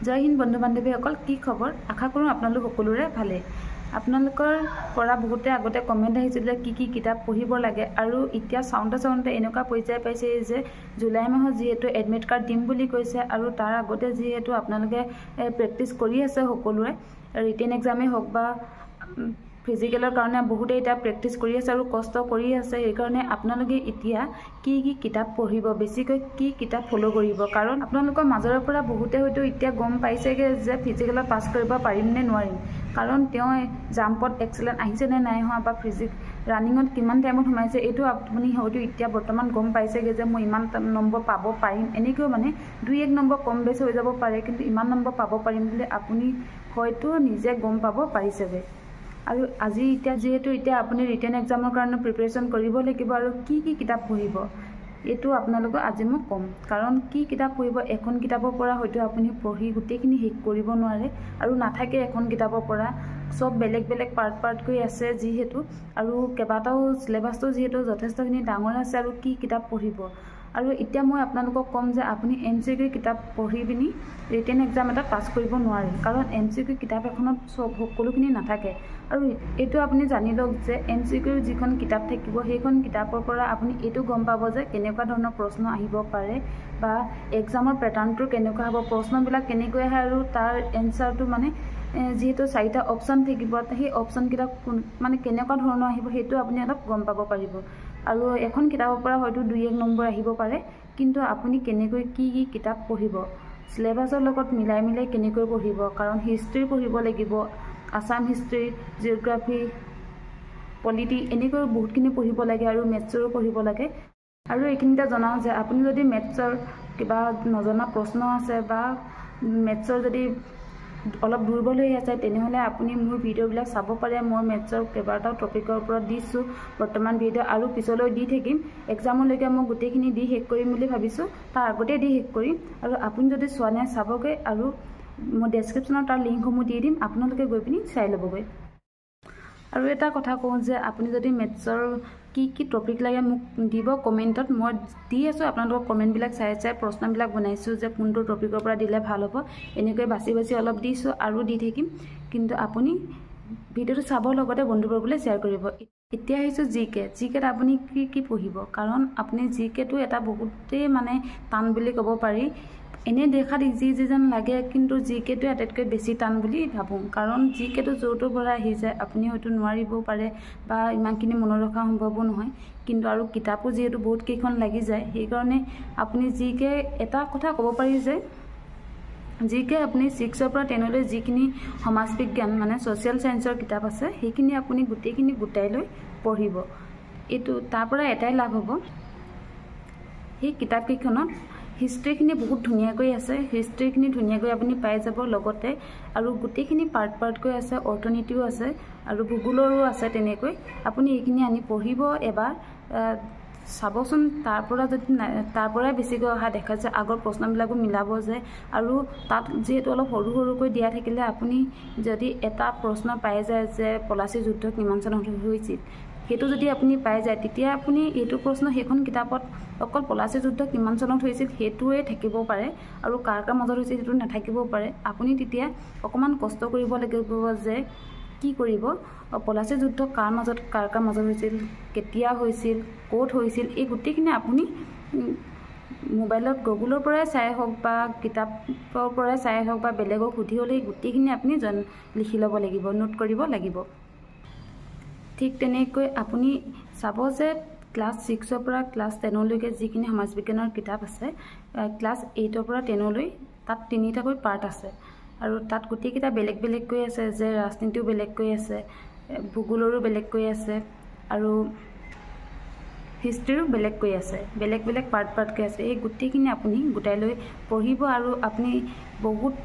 জয় হিন্দ বন্ধু বান্ধৱীসকল, কি খবৰ? আশা কৰোঁ আপোনালোক সকলোৰে ভালে। আপোনালোকৰ পৰা বহুতে আগতে কমেণ্ট আহিছিল যে কি কিতাপ পঢ়িব লাগে, আৰু এতিয়া চাওঁতে এনেকুৱা পৰ্যায় পাইছে যে জুলাই মাহত যিহেতু এডমিট কাৰ্ড দিম বুলি কৈছে, আৰু তাৰ আগতে যিহেতু আপোনালোকে প্ৰেক্টিছ কৰি আছে সকলোৱে, ৰিটেন এক্সামেই হওক বা ফিজিকেলৰ কাৰণে বহুতে এতিয়া প্ৰেক্টিছ কৰি আছে আৰু কষ্ট কৰি আছে। সেইকাৰণে আপোনালোকে এতিয়া কি কিতাপ পঢ়িব, বেছিকৈ কি কিতাপ ফ'ল' কৰিব, কাৰণ আপোনালোকৰ মাজৰ পৰা বহুতে হয়তো এতিয়া গম পাইছেগৈ যে ফিজিকেলত পাছ কৰিব পাৰিম নে নোৱাৰিম, কাৰণ তেওঁ জাম্পত এক্সেলেণ্ট আহিছে নে নাই হোৱা, বা ৰানিঙত কিমান টাইমত সোমাইছে, এইটো আপুনি হয়তো এতিয়া বৰ্তমান গম পাইছেগৈ যে মই ইমান নম্বৰ পাব পাৰিম। এনেকৈও মানে 2-1 নম্বৰ কম বেছ হৈ যাব পাৰে, কিন্তু ইমান নম্বৰ পাব পাৰিম বুলি আপুনি হয়তো নিজে গম পাব পাৰিছেগৈ। আৰু আজি যিহেতু আপুনি ৰিটেন এক্সামৰ কাৰণে প্ৰিপেৰেশ্যন কৰিব লাগিব, আৰু কি কিতাপ পঢ়িব এইটো আপোনালোকক আজি মই ক'ম। কাৰণ কি কিতাপ পঢ়িব, এখন কিতাপৰ পৰা হয়তো আপুনি পঢ়ি গোটেইখিনি শেষ কৰিব নোৱাৰে, আৰু নাথাকে এখন কিতাপৰ পৰা, চব বেলেগ পাৰ্টকৈ আছে যিহেতু, আৰু কেইবাটাও চিলেবাছটো যিহেতু যথেষ্টখিনি ডাঙৰ আছে, আৰু কি কিতাপ পঢ়িব। আৰু এতিয়া মই আপোনালোকক ক'ম যে আপুনি MCQ কিতাপ পঢ়ি পিনি ৰিটেন এক্সাম এটা পাছ কৰিব নোৱাৰে, কাৰণ MCQ কিতাপ এখনত সকলোখিনি নাথাকে। আৰু এইটো আপুনি জানি লওক যে MCQ যিখন কিতাপ থাকিব, সেইখন কিতাপৰ পৰা আপুনি এইটো গম পাব যে কেনেকুৱা ধৰণৰ প্ৰশ্ন আহিব পাৰে, বা এক্সামৰ পেটাৰ্ণটো কেনেকুৱা হ'ব, প্ৰশ্নবিলাক কেনেকৈ আহে, আৰু তাৰ এনচাৰটো মানে যিহেতু 4টা অপশ্যন থাকিব, সেই অপশ্যনকেইটা মানে কেনেকুৱা ধৰণৰ আহিব সেইটো আপুনি অলপ গম পাব পাৰিব। আৰু এখন কিতাপৰ পৰা হয়তো 2-1 নম্বৰ আহিব পাৰে, কিন্তু আপুনি কেনেকৈ কি কিতাপ পঢ়িব, চিলেবাছৰ লগত মিলাই কেনেকৈ পঢ়িব, কাৰণ হিষ্ট্ৰী পঢ়িব লাগিব, আছাম হিষ্ট্ৰী, জিঅ'গ্ৰাফী, পলিটি, এনেকৈ বহুতখিনি পঢ়িব লাগে, আৰু মেথছৰো পঢ়িব লাগে। আৰু এইখিনিতে জনাওঁ যে আপুনি যদি মেথছৰ কিবা নজনা প্ৰশ্ন আছে, বা মেথছৰ যদি অলপ দুৰ্বল হৈ আছে, তেনেহ'লে আপুনি মোৰ ভিডিঅ'বিলাক চাব পাৰে। মই মেথছৰ কেইবাটাও টপিকৰ ওপৰত দিছোঁ বৰ্তমান ভিডিঅ', আৰু পিছলৈ দি থাকিম। এক্সামলৈকে মই গোটেইখিনি দি শেষ কৰিম বুলি ভাবিছোঁ, তাৰ আগতেই দি শেষ কৰিম। আৰু আপুনি যদি চোৱা নাই চাবগৈ, আৰু মই ডেছক্ৰিপশ্যনত তাৰ লিংকসমূহ দি দিম, আপোনালোকে গৈ পিনি চাই ল'বগৈ। আৰু এটা কথা কওঁ যে আপুনি যদি মেথছৰ কি টপিক লাগে মোক দিব কমেণ্টত, মই দি আছোঁ আপোনালোকক কমেণ্টবিলাক চাই প্ৰশ্নবিলাক বনাইছোঁ যে কোনটো টপিকৰ পৰা দিলে ভাল হ'ব, এনেকৈ বাছি অলপ দিছোঁ, আৰু দি থাকিম। কিন্তু আপুনি ভিডিঅ'টো চাবৰ লগতে বন্ধুবৰ্গলৈ শ্বেয়াৰ কৰিব। এতিয়া আহিছোঁ জিকেত আপুনি কি পঢ়িব, কাৰণ আপুনি জিকেটো এটা বহুতেই মানে টান বুলি ক'ব পাৰি। এনেই দেখাত ইজি যেন লাগে, কিন্তু জিকেটোৱে আটাইতকৈ বেছি টান বুলি ভাবোঁ, কাৰণ জিকেটো য'ৰ পৰা আহি যায়, আপুনি হয়তো নোৱাৰিবও পাৰে, বা ইমানখিনি মনত ৰখা সম্ভৱো নহয়, কিন্তু আৰু কিতাপো যিহেতু বহুত কেইখন লাগি যায়, সেইকাৰণে আপুনি জিকে এটা কথা ক'ব পাৰি যে জিকে আপুনি 6ৰ পৰা 10লৈ যিখিনি সমাজ বিজ্ঞান মানে ছ'চিয়েল ছায়েন্সৰ কিতাপ আছে, সেইখিনি আপুনি গোটেইখিনি গোটাই লৈ পঢ়িব। এইটো তাৰ পৰা এটাই লাভ হ'ব, সেই কিতাপকেইখনত হিষ্ট্ৰীখিনি বহুত ধুনীয়াকৈ আছে, হিষ্ট্ৰীখিনি ধুনীয়াকৈ আপুনি পাই যাব, লগতে আৰু গোটেইখিনি পাৰ্টকৈ আছে, অৰ্থনীতিও আছে, আৰু ভূগোলৰো আছে। তেনেকৈ আপুনি এইখিনি আনি পঢ়িব এবাৰ, চাবচোন, তাৰ পৰাই বেছিকৈ অহা দেখা যায়। আগৰ প্ৰশ্নবিলাকো মিলাব যে, আৰু তাত যিহেতু অলপ সৰুকৈ দিয়া থাকিলে, আপুনি যদি এটা প্ৰশ্ন পাই যায় যে পলাচী যুদ্ধ কিমান চনত হৈছিল, সেইটো যদি আপুনি পাই যায়, তেতিয়া আপুনি এইটো প্ৰশ্ন সেইখন কিতাপত অকল পলাচী যুদ্ধ কিমান চনত হৈছিল সেইটোৱে থাকিব পাৰে, আৰু কাৰ মাজত হৈছিল সেইটো নাথাকিবও পাৰে। আপুনি তেতিয়া অকণমান কষ্ট কৰিব লাগিব যে কি কৰিব, পলাচী যুদ্ধ কাৰ মাজত হৈছিল, কেতিয়া হৈছিল, ক'ত হৈছিল, এই গোটেইখিনি আপুনি মোবাইলত গুগলৰ পৰাই চাই হওক, বা কিতাপৰ পৰাই চাই হওক, বা বেলেগক সুধি হ'লেই গোটেইখিনি আপুনি লিখি ল'ব লাগিব, নোট কৰিব লাগিব। ঠিক তেনেকৈ আপুনি চাব যে ক্লাছ 6ৰ পৰা ক্লাছ 10লৈকে যিখিনি সমাজ বিজ্ঞানৰ কিতাপ আছে, ক্লাছ 8ৰ পৰা 10লৈ তাত 3টাকৈ পাৰ্ট আছে, আৰু তাত গোটেইকেইটা বেলেগকৈ আছে, যে ৰাজনীতিও বেলেগকৈ আছে, ভূগোলৰো বেলেগকৈ আছে, আৰু হিষ্ট্ৰীৰো বেলেগকৈ আছে, বেলেগ পাৰ্টকৈ আছে। এই গোটেইখিনি আপুনি গোটাই লৈ পঢ়িব, আৰু আপুনি বহুত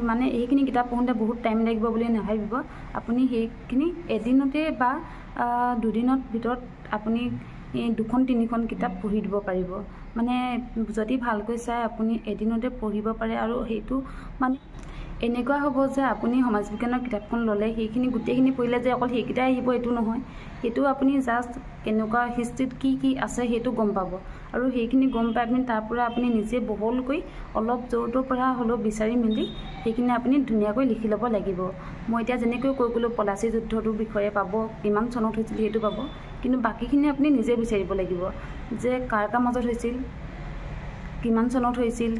মানে এইখিনি কিতাপ পঢ়োঁতে বহুত টাইম লাগিব বুলি নাভাবিব। আপুনি সেইখিনি এদিনতে বা 2 দিনৰ ভিতৰত আপুনি 2-3খন কিতাপ পঢ়ি দিব পাৰিব। মানে যদি ভালকৈ চাই আপুনি এদিনতে পঢ়িব পাৰে, আৰু সেইটো মানে এনেকুৱা হ'ব যে আপুনি সমাজ বিজ্ঞানৰ কিতাপখন ল'লে সেইখিনি গোটেইখিনি পঢ়িলে যে অকল সেইকেইটাই আহিব এইটো নহয়, সেইটো আপুনি জাষ্ট কেনেকুৱা হিষ্ট্ৰীত কি কি আছে সেইটো গম পাব আৰু সেইখিনি গম পাই আপুনি তাৰ পৰা আপুনি নিজে বহলকৈ অলপ য'ৰ পৰা হ'লেও বিচাৰি মেলি সেইখিনি আপুনি ধুনীয়াকৈ লিখি ল'ব লাগিব। মই এতিয়া যেনেকৈ কৈ গ'লোঁ পলাচী যুদ্ধটোৰ বিষয়ে পাব, কিমান চনত হৈছিল সেইটো পাব, কিন্তু বাকীখিনি আপুনি নিজে বিচাৰিব লাগিব যে কাৰ কাৰ মাজত হৈছিল, কিমান চনত হৈছিল,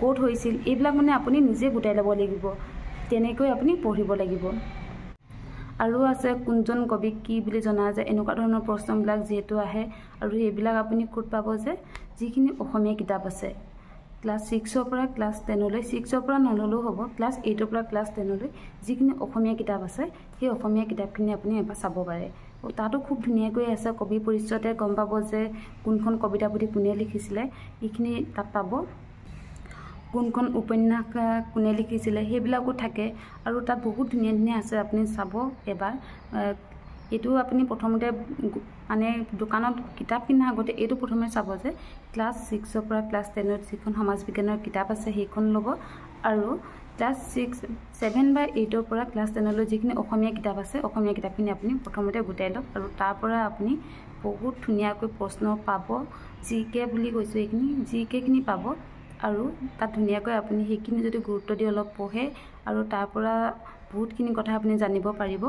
ক'ত হৈছিল, এইবিলাক মানে আপুনি নিজে গোটাই ল'ব লাগিব। তেনেকৈ আপুনি পঢ়িব লাগিব। আৰু আছে কোনজন কবিক কি বুলি জনা যায়, এনেকুৱা ধৰণৰ প্ৰশ্নবিলাক যিহেতু আহে আৰু সেইবিলাক আপুনি ক'ত পাব যে যিখিনি অসমীয়া কিতাপ আছে ক্লাছ 6ৰ পৰা ক্লাছ 10লৈ, 6ৰ পৰা নল'লেও হ'ব, ক্লাছ 8ৰ পৰা ক্লাছ 10লৈ যিখিনি অসমীয়া কিতাপ আছে সেই অসমীয়া কিতাপখিনি আপুনি এবাৰ চাব পাৰে। তাতো খুব ধুনীয়াকৈ আছে, কবি পৰিচয়তে গম পাব যে কোনখন কবিতা পুথি কোনে লিখিছিলে, এইখিনি তাত পাব। কোনখন উপন্যাস কোনে লিখিছিলে সেইবিলাকো থাকে আৰু তাত বহুত ধুনীয়া ধুনীয়া আছে, আপুনি চাব এবাৰ। এইটো আপুনি প্ৰথমতে মানে দোকানত কিতাপ কিনাৰ আগতে এইটো প্ৰথমে চাব যে ক্লাছ 6ৰ পৰা ক্লাছ 10ত যিখন সমাজ বিজ্ঞানৰ কিতাপ আছে সেইখন ল'ব আৰু ক্লাছ 7 বা 8ৰ পৰা ক্লাছ 10লৈ যিখিনি অসমীয়া কিতাপ আছে অসমীয়া কিতাপখিনি আপুনি প্ৰথমতে গোটাই লওক আৰু তাৰ পৰা আপুনি বহুত ধুনীয়াকৈ প্ৰশ্ন পাব। জিকে বুলি কৈছোঁ, এইখিনি জিকেখিনি পাব আৰু তাত ধুনীয়াকৈ আপুনি সেইখিনি যদি গুৰুত্ব দি অলপ পঢ়ে আৰু তাৰ পৰা বহুতখিনি কথা আপুনি জানিব পাৰিব।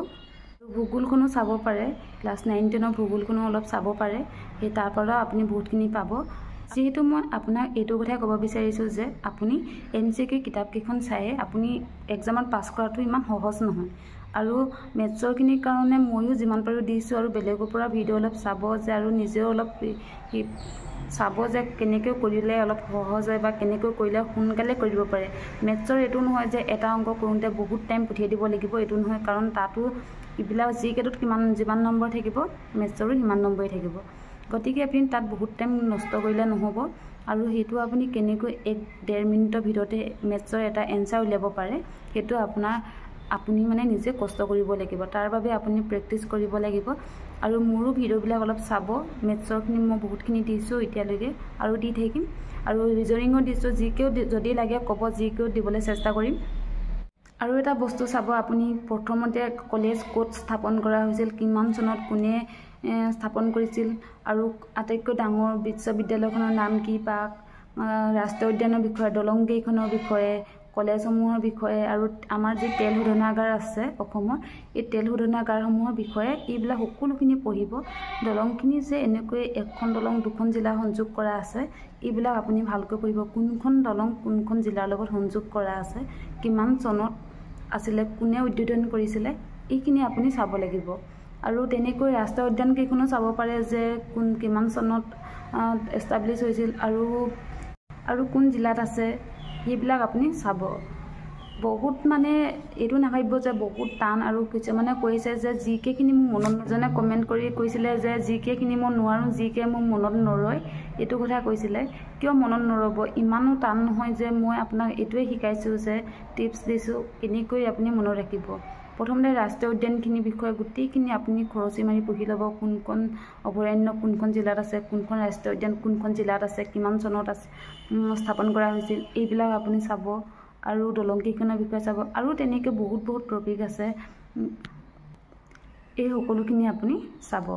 ভূগোলখনো চাব পাৰে, ক্লাছ 9-10ৰ ভূগোলখনো অলপ চাব পাৰে, সেই তাৰ পৰা আপুনি বহুতখিনি পাব। যিহেতু মই আপোনাক এইটো কথাই ক'ব বিচাৰিছোঁ যে আপুনি MCQ কিতাপকেইখন চায়ে আপুনি এক্সামত পাছ কৰাটো ইমান সহজ নহয় আৰু মেথছৰখিনিৰ কাৰণে ময়ো যিমান পাৰোঁ দিছোঁ আৰু বেলেগৰ পৰা ভিডিঅ' অলপ চাব যে আৰু নিজেও অলপ চাব যে কেনেকৈ কৰিলে অলপ সহজ হয় বা কেনেকৈ কৰিলে সোনকালে কৰিব পাৰে। মেথছৰ এইটো নহয় যে এটা অংক কৰোঁতে বহুত টাইম পঠিয়াই দিব লাগিব, এইটো নহয়, কাৰণ তাতো এইবিলাক জিকেটোত যিমান নম্বৰ থাকিব মেথছৰো সিমান নম্বৰেই থাকিব। গতিকে আপুনি তাত বহুত টাইম নষ্ট কৰিলে নহ'ব আৰু সেইটো আপুনি কেনেকৈ 1-1.5 মিনিটৰ ভিতৰতে মেথছৰ এটা এনচাৰ উলিয়াব পাৰে সেইটো আপুনি মানে নিজে কষ্ট কৰিব লাগিব। তাৰ বাবে আপুনি প্ৰেক্টিচ কৰিব লাগিব আৰু মোৰো ভিডিঅ'বিলাক অলপ চাব। মেথছৰখিনি মই বহুতখিনি দিছোঁ এতিয়ালৈকে আৰু দি থাকিম আৰু ৰিজনিঙো দিছোঁ, জিকেও যদি লাগে ক'ব, জিকেও দিবলৈ চেষ্টা কৰিম। আৰু এটা বস্তু চাব, আপুনি প্ৰথমতে কলেজ ক'ত স্থাপন কৰা হৈছিল, কিমান চনত কোনে স্থাপন কৰিছিল আৰু আটাইতকৈ ডাঙৰ বিশ্ববিদ্যালয়খনৰ নাম কি, বা ৰাষ্ট্ৰীয় উদ্যানৰ বিষয়ে, দলং কেইখনৰ বিষয়ে, কলেজসমূহৰ বিষয়ে আৰু আমাৰ যি তেল শোধনাগাৰ আছে অসমৰ, এই তেল শোধনাগাৰসমূহৰ বিষয়ে এইবিলাক সকলোখিনি পঢ়িব। দলংখিনি যে এনেকৈ এখন দলং 2খন জিলা সংযোগ কৰা আছে এইবিলাক আপুনি ভালকৈ পঢ়িব। কোনখন দলং কোনখন জিলাৰ লগত সংযোগ কৰা আছে, কিমান চনত আছিলে, কোনে উদ্বোধন কৰিছিলে, এইখিনি আপুনি চাব লাগিব। আৰু তেনেকৈ ৰাষ্ট্ৰীয় উদ্যান কেইখনো চাব পাৰে যে কিমান চনত এষ্টাব্লিছ হৈছিল আৰু কোন জিলাত আছে, সেইবিলাক আপুনি চাব। বহুত মানে এইটো নাভাবিব যে বহুত টান আৰু কিছুমানে কৈছে যে জিকেখিনি মোৰ মনত নজনে কমেণ্ট কৰি কৈছিলে যে জিকেখিনি মই নোৱাৰোঁ, জিকে মোৰ মনত নৰয়, এইটো কথা কৈছিলে। কিয় মনত নৰব, ইমানো টান নহয় যে মই আপোনাক এইটোৱে শিকাইছোঁ যে টিপছ দিছোঁ কেনেকৈ আপুনি মনত ৰাখিব। প্ৰথমতে ৰাষ্ট্ৰীয় উদ্যানখিনিৰ বিষয়ে গোটেইখিনি আপুনি খৰচি মাৰি পঢ়ি ল'ব, কোনখন অভয়াৰণ্য কোনখন জিলাত আছে, কোনখন ৰাষ্ট্ৰীয় উদ্যান কোনখন জিলাত আছে, কিমান চনত স্থাপন কৰা হৈছিল, এইবিলাক আপুনি চাব আৰু দলংকেইখনৰ বিষয়ে চাব আৰু তেনেকৈ বহুত টপিক আছে, এই সকলোখিনি আপুনি চাব।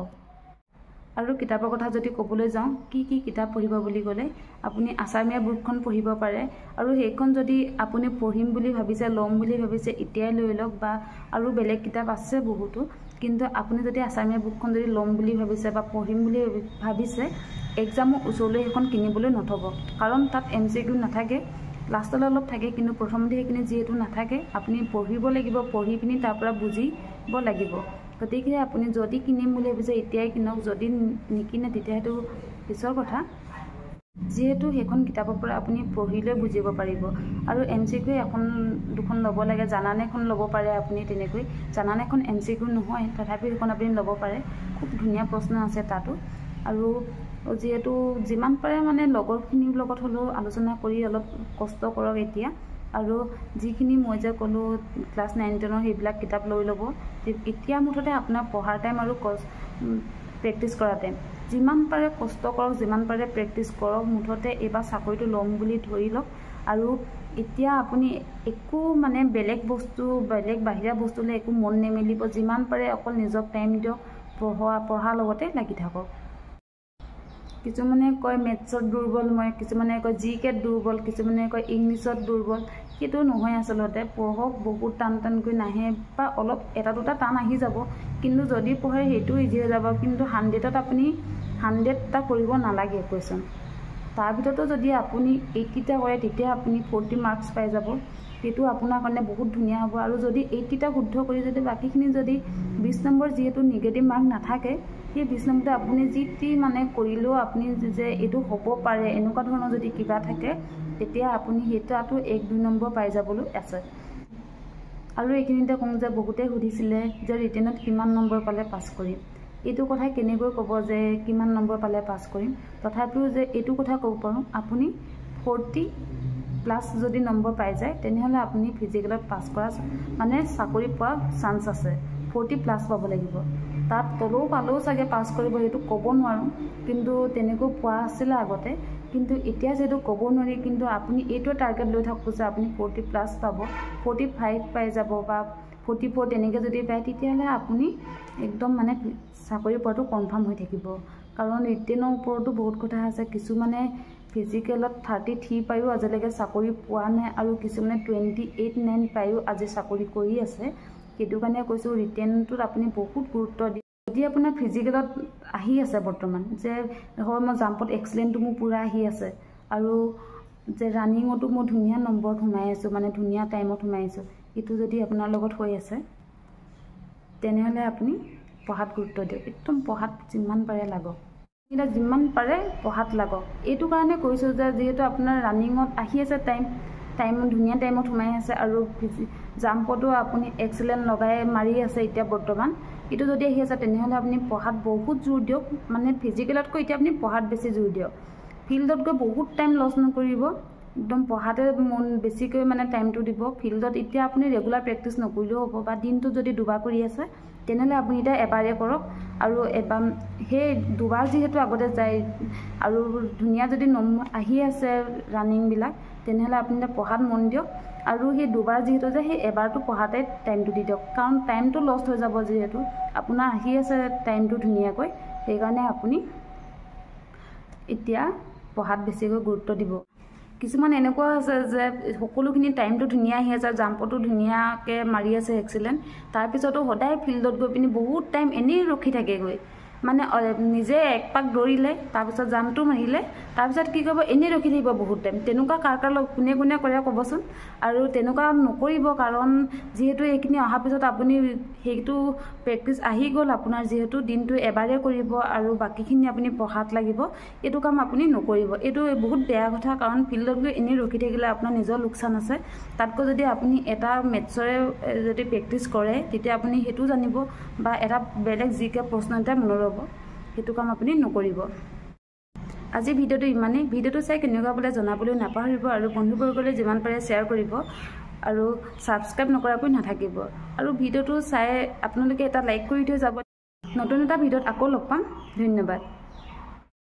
আৰু কিতাপৰ কথা যদি ক'বলৈ যাওঁ, কি কিতাপ পঢ়িব বুলি ক'লে আপুনি আছামীয়া বুকখন পঢ়িব পাৰে আৰু সেইখন যদি আপুনি পঢ়িম বুলি ভাবিছে, ল'ম বুলি ভাবিছে এতিয়াই লৈ লওক, বা আৰু বেলেগ কিতাপ আছে বহুতো, কিন্তু আপুনি যদি আছামীয়া বুকখন যদি ল'ম বুলি ভাবিছে বা পঢ়িম বুলি ভাবিছে এক্সামৰ ওচৰলৈ সেইখন কিনিবলৈ নথ'ব, কাৰণ তাত MCQ নাথাকে, লাষ্টলৈ অলপ থাকে, কিন্তু প্ৰথমতে সেইখিনি যিহেতু নাথাকে আপুনি পঢ়িব লাগিব, পঢ়ি পিনি তাৰ পৰা বুজিব লাগিব। গতিকে আপুনি যদি কিনিম বুলি ভাবিছে এতিয়াই কিনক, যদি নিকিনে তেতিয়া সেইটো পিছৰ কথা, যিহেতু সেইখন কিতাপৰ পৰা আপুনি পঢ়িলৈ বুজিব পাৰিব। আৰু MCQ 1-2খন ল'ব লাগে, জানানেখন ল'ব পাৰে আপুনি, তেনেকৈ জানানেখন MCQ নহয় তথাপি সেইখন আপুনি ল'ব পাৰে, খুব ধুনীয়া প্ৰশ্ন আছে তাতো। আৰু যিহেতু যিমান পাৰে মানে লগৰখিনিৰ লগত হ'লেও আলোচনা কৰি অলপ কষ্ট কৰক এতিয়া, আৰু যিখিনি মই যে ক'লোঁ ক্লাছ 9-10ৰ সেইবিলাক কিতাপ লৈ ল'ব। এতিয়া মুঠতে আপোনাৰ পঢ়াৰ টাইম আৰু প্ৰেক্টিছ কৰা টাইম, যিমান পাৰে কষ্ট কৰক, যিমান পাৰে প্ৰেক্টিছ কৰক, মুঠতে এইবাৰ চাকৰিটো ল'ম বুলি ধৰি লওক আৰু এতিয়া আপুনি একো মানে বেলেগ বস্তু বেলেগ বাহিৰা বস্তুলৈ একো মন নেমেলিব যিমান পাৰে অকল নিজক টাইম দিয়ক পঢ়াৰ লগতে লাগি থাকক কিছুমানে কয় মেথছত দুৰ্বল মই কিছুমানে কয় জিকেত দুৰ্বল কিছুমানে কয় ইংলিছত দুৰ্বল সেইটো নহয় আচলতে পঢ়ক বহুত টানকৈ নাহে বা অলপ এটা দুটা টান আহি যাব কিন্তু যদি পঢ়ে সেইটো ইজি হৈ যাব কিন্তু 100ত আপুনি 100টা কৰিব নালাগে কুৱেশ্যন তাৰ ভিতৰতো যদি আপুনি 80টা কৰে তেতিয়া আপুনি 40 মাৰ্কছ পাই যাব সেইটো আপোনাৰ কাৰণে বহুত ধুনীয়া হ'ব আৰু যদি 80টা শুদ্ধ কৰি যদি বাকিখিনি যদি 20 নম্বৰ যেহেতু নিগেটিভ মাৰ্ক নাথাকে সেই 20 নম্বৰতে আপুনি যি মানে কৰিলেও আপুনি যে এইটো হ'ব পাৰে এনেকুৱা ধৰণৰ যদি কিবা থাকে তেতিয়া আপুনি সেইটাটো 1-2 নম্বৰ পাই যাবলৈ আছে আৰু এইখিনিতে কম যে বহুতে সুধিছিলে যে ৰিটেনত কিমান নম্বৰ পালে পাছ কৰিম এইটো কথা কেনেকৈ ক'ব যে কিমান নম্বৰ পালে পাছ কৰিম তথাপিও যে এইটো কথা ক'ব পাৰোঁ আপুনি 40+ যদি নম্বৰ পাই যায় তেনেহ'লে আপুনি ফিজিকেলত পাছ কৰা মানে চাকৰি পোৱা চান্স আছে 40+ পাব লাগিব তাত তলও পালেও চাগে পাছ কৰিব সেইটো ক'ব নোৱাৰোঁ কিন্তু তেনেকৈ পোৱা আছিলে আগতে কিন্তু এতিয়া যেটো ক'ব নোৱাৰি কিন্তু আপুনি এইটো টাৰ্গেট লৈ থাকক যে আপুনি 40+ পাব 45 পাই যাব বা 44 তেনেকৈ যদি পায় তেতিয়াহ'লে আপুনি একদম মানে চাকৰি পোৱাটো কনফাৰ্ম হৈ থাকিব কাৰণ ৰিটেনৰ ওপৰতো বহুত কথা আছে কিছুমানে ফিজিকেলত 33 পায়ো আজিলৈকে চাকৰি পোৱা নাই আৰু কিছুমানে 28-9 পায়ো আজি চাকৰি কৰি আছে সেইটো কাৰণে কৈছোঁ ৰিটেনটোত আপুনি বহুত গুৰুত্ব দি যদি আপোনাৰ ফিজিকেলত আহি আছে বৰ্তমান যে হয় মই জাম্পত এক্সেলেণ্টটো মোৰ পুৰা আহি আছে আৰু যে ৰানিঙতো মই ধুনীয়া নম্বৰত সোমাই আছোঁ মানে ধুনীয়া টাইমত সোমাই আছোঁ এইটো যদি আপোনাৰ লগত হৈ আছে তেনেহ'লে আপুনি পঢ়াত গুৰুত্ব দিয়ক একদম পঢ়াত যিমান পাৰে লাগক এটা যিমান পাৰে পঢ়াত লাগক এইটো কাৰণে কৈছোঁ যে যেহেতু আপোনাৰ ৰানিঙত আহি আছে টাইম ধুনীয়া টাইমত সোমাই আছে আৰু জাম্পতো আপুনি এক্সেলেণ্ট লগাই মাৰি আছে এতিয়া বৰ্তমান এইটো যদি আহি আছে তেনেহ'লে আপুনি পঢ়াত বহুত জোৰ দিয়ক মানে ফিজিকেলতকৈ এতিয়া আপুনি পঢ়াত বেছি জোৰ দিয়ক ফিল্ডত গৈ বহুত টাইম লছ নকৰিব একদম পঢ়াতে মন বেছিকৈ মানে টাইমটো দিব ফিল্ডত এতিয়া আপুনি ৰেগুলাৰ প্ৰেক্টিছ নকৰিলেও হ'ব বা দিনটোত যদি দুবাৰ কৰি আছে তেনেহ'লে আপুনি এতিয়া এবাৰে কৰক আৰু এবাৰ সেই দুবাৰ যিহেতু আগতে যায় আৰু ধুনীয়া যদি আহি আছে ৰানিংবিলাক তেনেহ'লে আপুনি এতিয়া পঢ়াত মন দিয়ক আৰু সেই দুবাৰ যিহেতু যে সেই এবাৰটো পঢ়াতে টাইমটো দি দিয়ক কাৰণ টাইমটো লষ্ট হৈ যাব যিহেতু আপোনাৰ আহি আছে টাইমটো ধুনীয়াকৈ সেইকাৰণে আপুনি এতিয়া পঢ়াত বেছিকৈ গুৰুত্ব দিব কিছুমান এনেকুৱা আছে যে সকলোখিনি টাইমটো ধুনীয়া আহি আছে জাম্পতো ধুনীয়াকৈ মাৰি আছে এক্সেলেণ্ট তাৰপিছতো সদায় ফিল্ডত গৈ পিনি বহুত টাইম এনেই ৰখি থাকেগৈ মানে নিজে এক পাক দৌৰিলে তাৰপিছত জাম্পটো মাৰিলে তাৰপিছত কি কৰিব এনেই ৰখি থাকিব বহুত টাইম তেনেকুৱা কাৰ কোনে কৰে ক'বচোন আৰু তেনেকুৱা নকৰিব কাৰণ যিহেতু এইখিনি অহাৰ পিছত আপুনি সেইটো প্ৰেক্টিছ আহি গ'ল আপোনাৰ যিহেতু দিনটো এবাৰে কৰিব আৰু বাকীখিনি আপুনি পঢ়াত লাগিব এইটো কাম আপুনি নকৰিব এইটো বহুত বেয়া কথা কাৰণ ফিল্ডত গৈ এনেই ৰখি থাকিলে আপোনাৰ নিজৰ লোকচান আছে তাতকৈ যদি আপুনি এটা মেথছৰে যদি প্ৰেক্টিছ কৰে তেতিয়া আপুনি সেইটো জানিব বা এটা বেলেগ জিকে প্ৰশ্ন এটা মনত ৰ'ব সেইটো কাম আপুনি নকৰিব আজি ভিডিঅ'টো ইমানেই ভিডিঅ'টো চাই কেনেকুৱা বোলে জনাবলৈ নাপাহৰিব আৰু বন্ধুবৰ্গলৈ যিমান পাৰে শ্বেয়াৰ কৰিব আৰু ছাবস্ক্ৰাইব নকৰাকৈ নাথাকিব আৰু ভিডিঅ'টো চাই আপোনালোকে এটা লাইক কৰি থৈ যাব নতুন এটা ভিডিঅ'ত আকৌ লগ পাম ধন্যবাদ